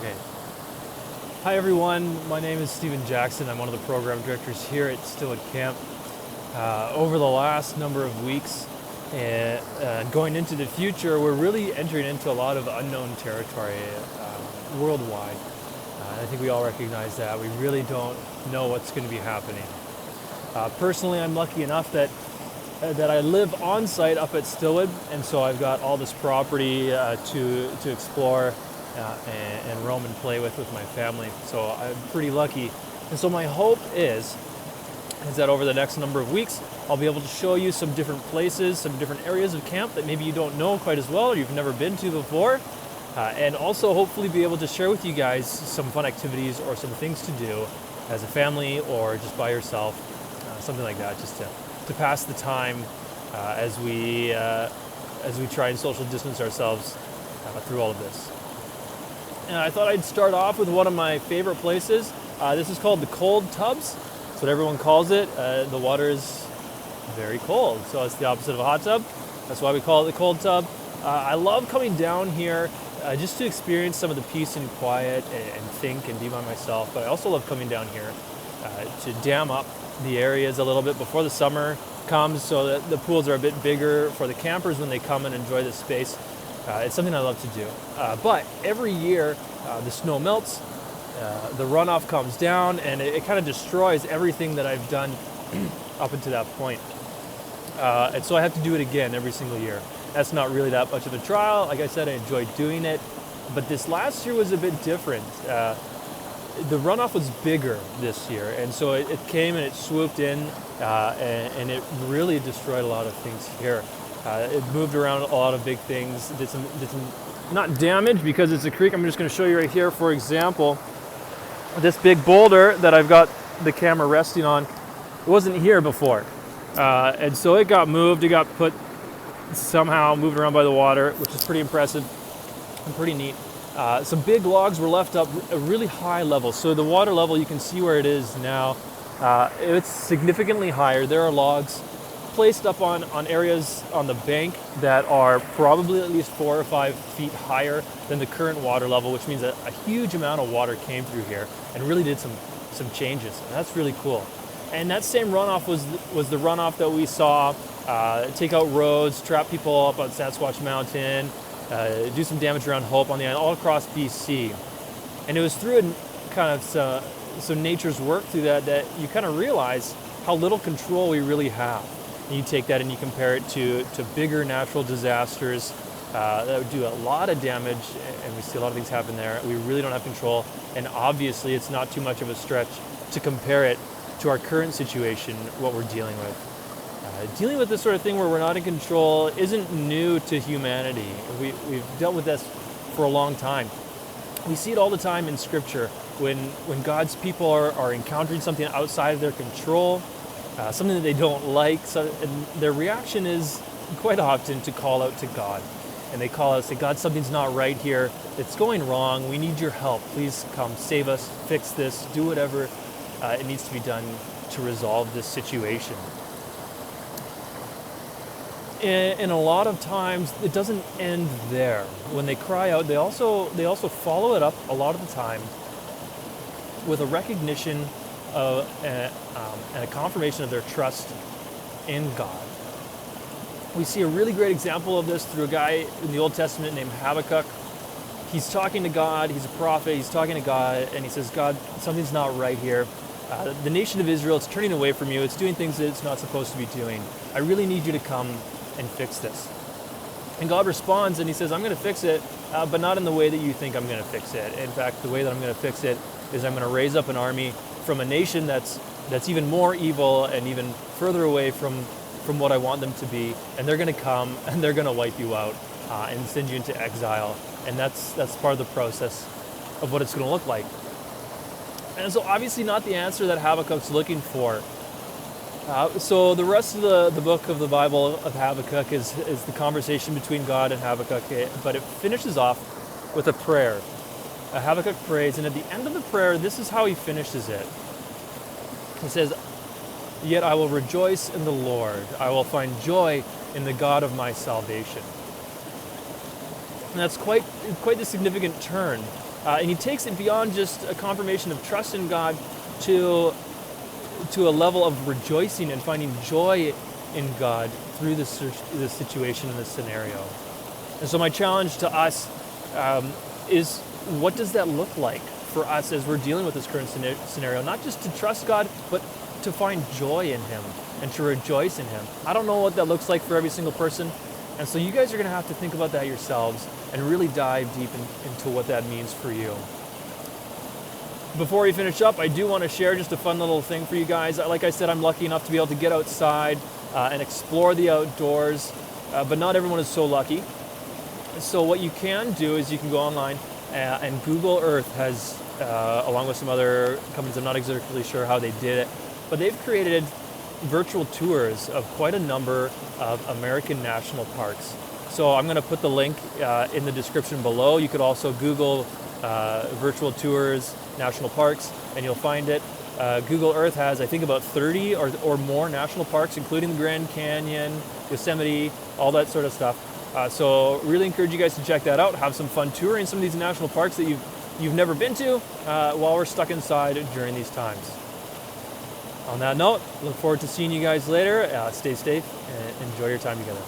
Okay. Hi everyone, my name is Stephen Jackson. I'm one of the program directors here at STILLWOOD Camp. Over the last number of weeks and going into the future, we're really entering into a lot of unknown territory worldwide. I think we all recognize that. We really don't know what's going to be happening. Personally, I'm lucky enough that I live on site up at Stillwood, and so I've got all this property to explore and roam and play with my family. So I'm pretty lucky. And so my hope is that over the next number of weeks, I'll be able to show you some different places, some different areas of camp that maybe you don't know quite as well or you've never been to before. And also hopefully be able to share with you guys some fun activities or some things to do as a family or just by yourself, something like that, just to pass the time as we try and social distance ourselves through all of this. And I thought I'd start off with one of my favorite places. This is called the Cold Tubs. That's what everyone calls it. The water is very cold, so it's the opposite of a hot tub. That's why we call it the Cold Tub. I love coming down here just to experience some of the peace and quiet and think and be by myself. But I also love coming down here to dam up the areas a little bit before the summer comes, so that the pools are a bit bigger for the campers when they come and enjoy this space. It's something I love to do. But every year the snow melts, the runoff comes down, and it kind of destroys everything that I've done up until that point. And so I have to do it again every single year. That's not really that much of a trial. Like I said, I enjoy doing it. But this last year was a bit different. The runoff was bigger this year, and so it came and it swooped in, and it really destroyed a lot of things here. It moved around a lot of big things, did some not damage because it's a creek. I'm just going to show you right here, for example, this big boulder that I've got the camera resting on. It wasn't here before, and so it got moved. It got somehow moved around by the water, which is pretty impressive and pretty neat. Some big logs were left up a really high level. So the water level, you can see where it is now. It's significantly higher. There are logs placed up on areas on the bank that are probably at least 4 or 5 feet higher than the current water level, which means that a huge amount of water came through here and really did some changes. And that's really cool. And that same runoff was the runoff that we saw take out roads, trap people up on Sasquatch Mountain, do some damage around Hope on the island, all across BC. And it was through kind of some nature's work through that you kind of realize how little control we really have. And you take that and you compare it to bigger natural disasters that would do a lot of damage, and we see a lot of things happen there. We really don't have control, and obviously it's not too much of a stretch to compare it to our current situation, what we're dealing with. Dealing with this sort of thing where we're not in control isn't new to humanity. We've dealt with this for a long time. We see it all the time in Scripture when God's people are encountering something outside of their control, something that they don't like, and their reaction is quite often to call out to God. And they call out, say, God, something's not right here. It's going wrong. We need your help. Please come save us, fix this, do whatever it needs to be done to resolve this situation. And a lot of times it doesn't end there. When they cry out, they also follow it up a lot of the time with a recognition of and a confirmation of their trust in God. We see a really great example of this through a guy in the Old Testament named Habakkuk. He's talking to God. He's a prophet. He's talking to God, and he says, God, something's not right here. The nation of Israel, it's turning away from you. It's doing things that it's not supposed to be doing. I really need you to come and fix this. And God responds and he says, I'm going to fix it, but not in the way that you think I'm going to fix it. In fact, the way that I'm going to fix it is I'm going to raise up an army from a nation that's even more evil and even further away from what I want them to be, and they're going to come and they're going to wipe you out and send you into exile. And that's part of the process of what it's going to look like. And so obviously not the answer that Habakkuk's looking for. So the rest of the book of the Bible of Habakkuk is the conversation between God and Habakkuk, but it finishes off with a prayer. Habakkuk prays, and at the end of the prayer, this is how he finishes it. He says, "Yet I will rejoice in the Lord. I will find joy in the God of my salvation." And that's quite the significant turn. And he takes it beyond just a confirmation of trust in God to a level of rejoicing and finding joy in God through this situation and this scenario. And so my challenge to us is, what does that look like for us as we're dealing with this current scenario? Not just to trust God, but to find joy in Him and to rejoice in Him. I don't know what that looks like for every single person. And so you guys are going to have to think about that yourselves and really dive deep into what that means for you. Before we finish up, I do want to share just a fun little thing for you guys. Like I said, I'm lucky enough to be able to get outside and explore the outdoors, but not everyone is so lucky. So what you can do is you can go online and Google Earth has, along with some other companies, I'm not exactly sure how they did it, but they've created virtual tours of quite a number of American national parks. So I'm going to put the link in the description below. You could also Google virtual tours, national parks, and you'll find it. Google Earth has, I think, about 30 or more national parks, including the Grand Canyon, Yosemite, all that sort of stuff. So really encourage you guys to check that out. Have some fun touring some of these national parks that you've never been to while we're stuck inside during these times. On that note, look forward to seeing you guys later. Stay safe and enjoy your time together.